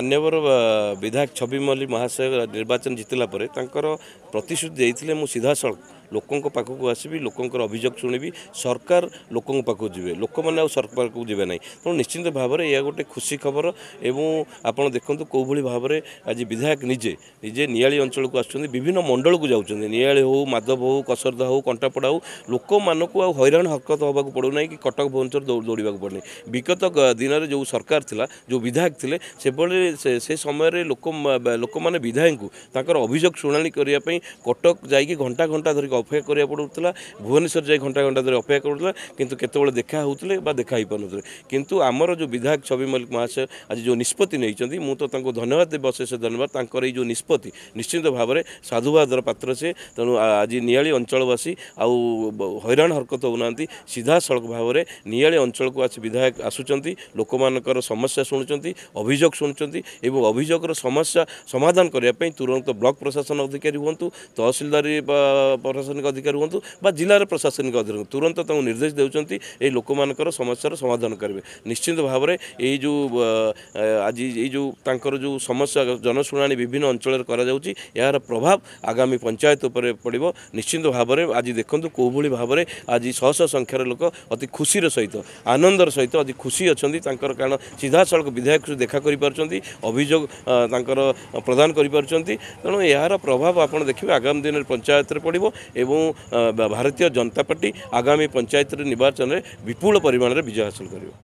मान्यवर विधायक छवि मल्लिक महाशय निर्वाचन जितला प्रतिश्रुति देते मुझ सीधा सड़क लोकों पाखक आसबि लोकंर अभियोग शुणी सरकार लोकों पाखक जी लोक मैंने सरकार को जी ना तेणु निश्चिंत भाव में यह गोटे खुशी खबर एवं आपड़ देखूँ कौ भाव में आज विधायक निजे निजे नियाली अंचल को आसुँच विभिन्न मंडल को जाऊँ नियाली हो माधव हो कसरदा हो कंटापड़ा हो लोक मानक हैरान हरकत होगा पड़ूना कि कटक भुवनेश्वर दौड़ा पड़े विगत दिन में जो सरकार थिला जो विधायक थे से समय लोक मैंने विधायक को अभियोग शुणाणी करने कटक जाकि घंटा घंटा धरिक अपेक्षा करा पड़ूला भुवनेश्वर जाए घंटा घंटा धरी अपेक्षा करूला किंतु केतबेले देखा होते देखा ही पारे किंतु आमर जो विधायक छवि मल्लिक महाशय आज जो निष्पत्ति नहीं मुझे तो धन्यवाद देव अशेष धन्यवाद जो निष्पत्ति निश्चित भाव में साधुवादर पात्र से तेणु आज नियाली अंचलवासी आउ हैरान हरकत होना सीधा सड़क भाव में नियाली अंचल को आज विधायक आसुँच लोक मानकर समस्या शुणुंट अभियोग शुणुंट और अभियोगर समस्या समाधान करने तुरंत ब्लॉक प्रशासन अधिकारी हूँ तहसिलदार प्रशासनिक अधिकारी हूँ जिलार प्रशासनिक अधिकारी तुरंत निर्देश देउछंती ए लोक मानकर समस्यार समाधान करेंगे निश्चित भाव में ये जो आज ये जो तांकर जो समस्या जनशुणाणी विभिन्न अंचल यार प्रभाव आगामी पंचायत उपर पड़ो निश्चित भाव में आज देखूँ कौ भाव में आज शह शह संख्यार लोक अति खुशीर सहित आनंदर सहित अति खुशी अच्छा कारण सीधा सड़क विधायक देखा अभियोग प्रदान कर तेणु यार प्रभाव आप देखिए आगामी दिन में पंचायत पड़ो एवं भारतीय जनता पार्टी आगामी पंचायत निर्वाचन में विपुल परिमाण में विजय हासिल कर।